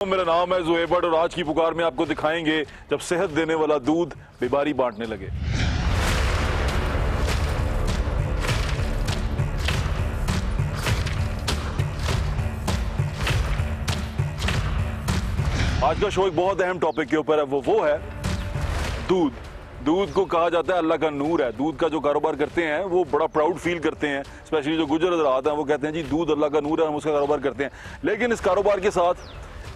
मेरा नाम है ज़ुहैब भट्ट और आज की पुकार में आपको दिखाएंगे जब सेहत देने वाला दूध बीमारी बांटने लगे। आज का शो एक बहुत अहम टॉपिक के ऊपर है, वो है दूध। दूध को कहा जाता है अल्लाह का नूर है। दूध का जो कारोबार करते हैं वो बड़ा प्राउड फील करते हैं, स्पेशली जो गुजर हज़रात हैं वो कहते हैं जी दूध अल्लाह का नूर है, हम उसका कारोबार करते हैं। लेकिन इस कारोबार के साथ,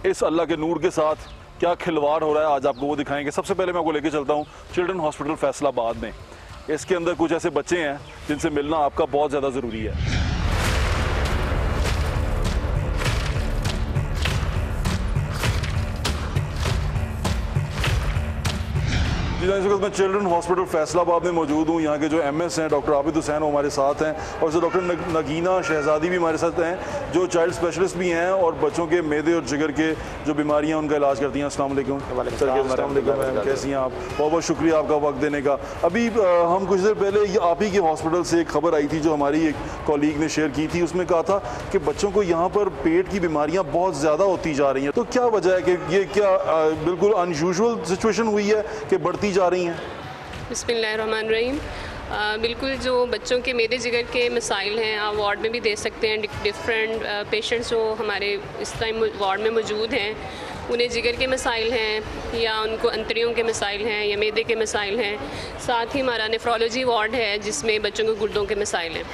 इस अल्लाह के नूर के साथ क्या खिलवाड़ हो रहा है आज आपको वो दिखाएंगे। सबसे पहले मैं आपको लेके चलता हूँ चिल्ड्रन हॉस्पिटल फैसलाबाद में। इसके अंदर कुछ ऐसे बच्चे हैं जिनसे मिलना आपका बहुत ज़्यादा ज़रूरी है। इस वक्त मैं चिल्ड्रन हॉस्पिटल फैसलाबाद में मौजूद हूँ। यहाँ के जो एमएस हैं डॉक्टर आबिद हुसैन वो हमारे साथ हैं और जो डॉक्टर नगीना शहजादी भी हमारे साथ हैं जो चाइल्ड स्पेशलिस्ट भी हैं और बच्चों के मैदे और जिगर के जो बीमारियाँ उनका इलाज करती हैं। अस्सलाम वालेकुम मैम, कैसी हैं आप? बहुत बहुत शुक्रिया आपका वक्त देने का। अभी हम कुछ देर पहले आप ही के हॉस्पिटल से एक खबर आई थी जो हमारी एक कॉलीग ने शेयर की थी। उसमें कहा था कि बच्चों को यहाँ पर पेट की बीमारियाँ बहुत ज़्यादा होती जा रही हैं। तो क्या वजह है कि ये क्या बिल्कुल अनयूजुअल सिचुएशन हुई है कि बढ़ती जा रही हैं? बिस्मिल्लाहिर्रहमानिर्रहीम। बिल्कुल जो बच्चों के मैदे जिगर के मसाइल हैं आप वार्ड में भी दे सकते हैं। डिफरेंट पेशेंट्स जो हमारे इस टाइम वार्ड में मौजूद हैं उन्हें जिगर के मसाइल हैं या उनको अंतड़ियों के मसाइल हैं या मैदे के मसाइल हैं। साथ ही हमारा नेफ्रोलॉजी वार्ड है जिसमें बच्चों के गुर्दों के मसाइल हैं।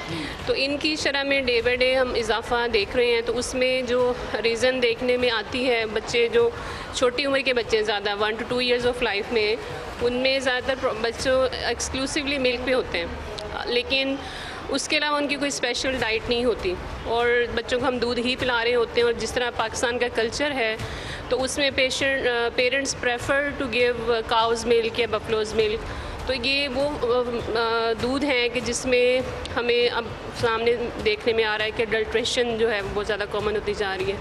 तो इनकी शरह में डे बाई डे हम इजाफा देख रहे हैं। तो उसमें जो रीज़न देखने में आती है, बच्चे जो छोटी उम्र के बच्चे ज़्यादा 1 to 2 years ऑफ लाइफ में, उनमें ज़्यादातर बच्चों एक्सक्लूसिवली मिल्क पे होते हैं, लेकिन उसके अलावा उनकी कोई स्पेशल डाइट नहीं होती और बच्चों को हम दूध ही पिला रहे होते हैं। और जिस तरह पाकिस्तान का कल्चर है तो उसमें parents prefer to give cows milk या बफलोज़ मिल्क। तो ये वो दूध है कि जिसमें हमें अब सामने देखने में आ रहा है कि अडल्ट्रेशन जो है वो बहुत ज़्यादा कॉमन होती जा रही है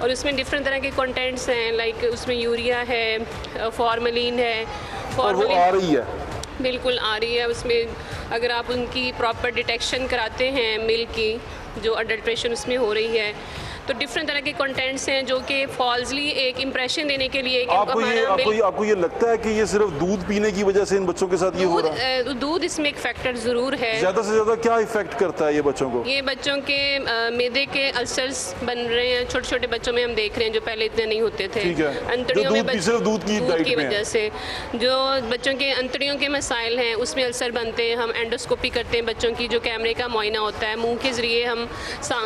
और उसमें डिफरेंट तरह के कंटेंट्स हैं। लाइक उसमें यूरिया है, फॉर्मलिन है। फॉर्मलिन आ रही है, बिल्कुल आ रही है। उसमें अगर आप उनकी प्रॉपर डिटेक्शन कराते हैं मिल्क की जो अडल्ट्रेशन उसमें हो रही है तो डिफरेंट तरह के कंटेंट्स हैं जो कि फॉल्सली एक इम्प्रेशन देने के लिए आपको ये लगता है कि ये सिर्फ दूध पीने की वजह से इन बच्चों के साथ ये हो रहा है? दूध इसमें एक फैक्टर ज़रूर है। ज़्यादा से ज़्यादा क्या इफेक्ट करता है ये बच्चों को? ये बच्चों के मैदे के अल्सर्स बन रहे हैं। छोटे छोटे बच्चों में हम देख रहे हैं जो पहले इतने नहीं होते थे। अंतड़ियों में सिर्फ दूध की वजह से जो बच्चों के अंतड़ियों के मसाइल हैं उसमें अल्सर बनते हैं। हम एंडोस्कोपी करते हैं बच्चों की, जो कैमरे का मुआयना होता है। मुँह के ज़रिए हम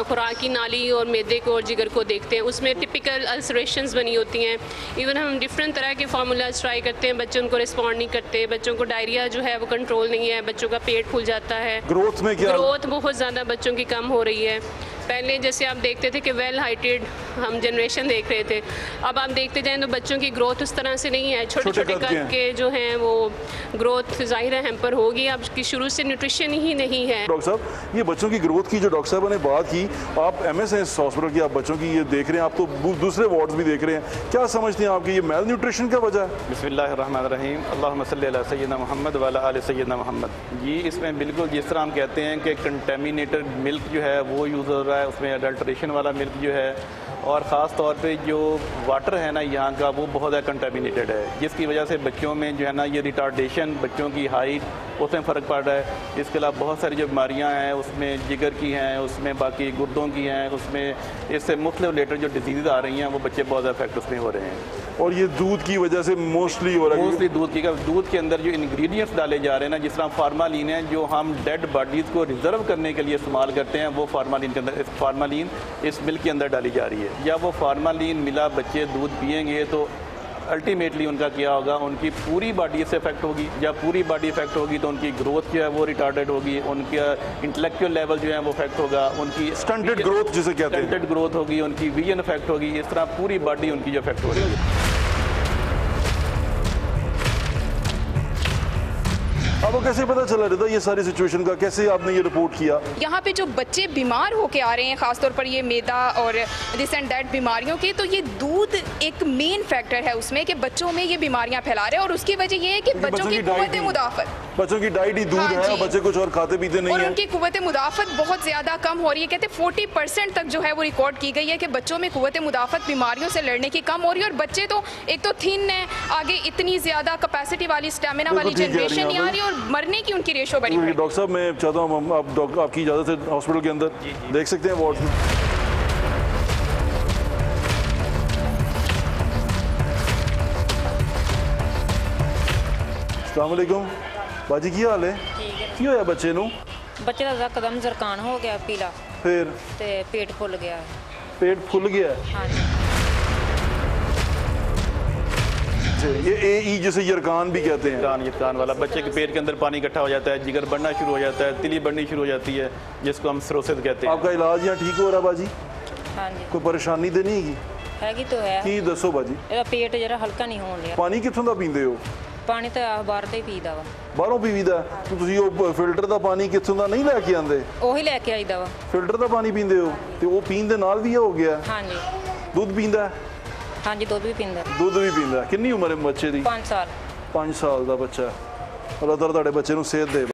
खुराक की नाली और मैदे को और जिगर को देखते हैं, उसमें टिपिकल अल्सरेशंस बनी होती हैं। इवन हम डिफरेंट तरह के फार्मूलाज ट्राई करते हैं, बच्चों को रिस्पॉन्ड नहीं करते। बच्चों को डायरिया जो है वो कंट्रोल नहीं है, बच्चों का पेट फूल जाता है। ग्रोथ में क्या? ग्रोथ बहुत ज़्यादा बच्चों की कम हो रही है। पहले जैसे आप देखते थे कि वेल हाइटेड हम जनरेशन देख रहे थे, अब आप देखते जाएं तो बच्चों की ग्रोथ उस तरह से नहीं है। छोटे छोटे कद के जो हैं वो ग्रोथ ज़ाहिर है हैम्पर होगी। अब की शुरू से न्यूट्रिशन ही नहीं है। डॉक्टर साहब, ये बच्चों की ग्रोथ की जो डॉक्टर साहब ने बात की, आप एमएस हैं इस हॉस्पिटल की, आप बच्चों की ये देख रहे हैं, आप तो दूसरे वार्ड्स भी देख रहे हैं, क्या समझते हैं आपकी ये मेल न्यूट्रिशन का वजह है? बिस्मिल्लाहिर्रहमानिर्रहीम, अल्लाहुम्मा सल्ली अला सय्यिदना मुहम्मद व अला आलि सय्यिदना मुहम्मद। ये इसमें बिल्कुल जिस तरह हम कहते हैं कि कंटेमिनेटेड मिल्क जो है वो यूज़ हो रहा है, उसमें अडल्ट्रेशन वाला मिल्क जो है, और ख़ास तौर पे जो वाटर है ना यहाँ का वो बहुत ज़्यादा कंटेमिनेटेड है, जिसकी वजह से बच्चों में जो है ना ये रिटार्डेशन, बच्चों की हाइट उसमें फ़र्क पड़ रहा है। इसके अलावा बहुत सारी जो बीमारियाँ हैं उसमें जिगर की हैं, उसमें बाकी गुर्दों की हैं, उसमें इससे मुख्तलिफ रिलेटेड जो डिजीज़ आ रही हैं वो बच्चे बहुत ज़्यादा इफेक्ट उसमें हो रहे हैं। और ये दूध की वजह से मोस्टली हो रहा है। मोस्टली दूध के अंदर जो इंग्रेडिएंट्स डाले जा रहे हैं ना, जिस तरह फार्मालिन है जो हम डेड बॉडीज़ को रिजर्व करने के लिए इस्तेमाल करते हैं, वो फार्मालिन के अंदर फार्मालिन इस मिल्क के अंदर डाली जा रही है। या वो फार्मालिन मिला बच्चे दूध पिएंगे तो अल्टीमेटली उनका क्या होगा, उनकी पूरी बॉडी से इफेक्ट होगी। जब पूरी बॉडी इफेक्ट होगी तो उनकी ग्रोथ जो है वो रिटार्डेड होगी, उनका इंटेलेक्चुअल लेवल जो है वो इफेक्ट होगा, उनकी स्टंटेड ग्रोथ जिसे कहते हैं, स्टंटेड ग्रोथ होगी, उनकी विजन इफेक्ट होगी। इस तरह पूरी बॉडी उनकी जो इफेक्ट हो रही है। आपको कैसे पता चला रिदा ये सारी सिचुएशन का, कैसे आपने ये रिपोर्ट किया? यहाँ पे जो बच्चे बीमार होके आ रहे हैं, खासतौर पर ये मैदा और दिस एंड दैट बीमारियों के, तो ये दूध एक मेन फैक्टर है उसमें कि बच्चों में ये बीमारियां फैला रहे हैं। और उसकी वजह ये है कि बच्चों की कुव्वत मुदाफ़त, बच्चों की डाइट ही दूध हाँ है, बच्चे कुछ और खाते पीते नहीं और है, उनकी कुव्वत मुदाफ़त बहुत ज़्यादा कम हो रही है। कहते 40% तक जो है वो रिकॉर्ड की गई है कि बच्चों में कुव्वत मुदाफ़त बीमारियों से लड़ने की कम हो रही है। और बच्चे तो एक तो थिन है, आगे इतनी ज़्यादा कैपेसिटी वाली, स्टेमिना वाली जनरेशन नहीं आ रही, और मरने की उनकी रेशो बड़ी है। डॉक्टर साहब मैं चाहता हूँ आप आपकी इजाज़त है हॉस्पिटल के अंदर देख सकते हैं वार्ड में। अस्सलाम वालेकुम बाजी, की हाल है? की होया बच्चे नूं? ਬੱਚੇ ਦਾ ਕਦਮ ਜ਼ਰਕਾਨ ਹੋ ਗਿਆ ਪੀਲਾ फिर ਤੇ ਪੇਟ ਫੁੱਲ ਗਿਆ। पेट फुल गया है। ਹਾਂਜੀ ये AE जिसे यरकान भी कहते हैं। यरकान वाला, बच्चे के पेट के अंदर पानी इकट्ठा हो जाता है, जिगर बढ़ना शुरू हो जाता है, तिली बढ़नी शुरू हो जाती है, जिसको हम सिरोसिस कहते हैं। आपका इलाज यहाँ ठीक हो रहा बाजी? ਹਾਂਜੀ कोई परेशानी तो नहीं हैगी? ਹੈਗੀ ਤਾਂ ਹੈ। की दसो बाजी। ਇਹਦਾ ਪੇਟ ਜਿਹੜਾ ਹਲਕਾ ਨਹੀਂ ਹੋਣ ਲਿਆ। पानी कित्थों दा पींदे हो? ਪਾਣੀ ਤਾਂ ਬਾਹਰ ਦਾ ਹੀ ਪੀਦਾ ਵਾ। ਬਾਹਰੋਂ ਪੀਵੀਦਾ? ਤੁਸੀਂ ਉਹ ਫਿਲਟਰ ਦਾ ਪਾਣੀ ਕਿੱਥੋਂ ਦਾ ਨਹੀਂ ਲੈ ਕੇ ਆਂਦੇ? ਉਹੀ ਲੈ ਕੇ ਆਈਦਾ ਵਾ। ਫਿਲਟਰ ਦਾ ਪਾਣੀ ਪੀਂਦੇ ਹੋ ਤੇ ਉਹ ਪੀਣ ਦੇ ਨਾਲ ਵੀ ਇਹ ਹੋ ਗਿਆ? ਹਾਂਜੀ ਦੁੱਧ ਪੀਂਦਾ? ਹਾਂਜੀ ਦੁੱਧ ਵੀ ਪੀਂਦਾ। ਦੁੱਧ ਵੀ ਪੀਂਦਾ। ਕਿੰਨੀ ਉਮਰ ਹੈ ਬੱਚੇ ਦੀ? 5 ਸਾਲ। 5 ਸਾਲ ਦਾ ਬੱਚਾ। ਅੱਲਾਹ ਤਾਲਾ ਤੁਹਾਡੇ ਬੱਚੇ ਨੂੰ ਸਿਹਤ ਦੇ।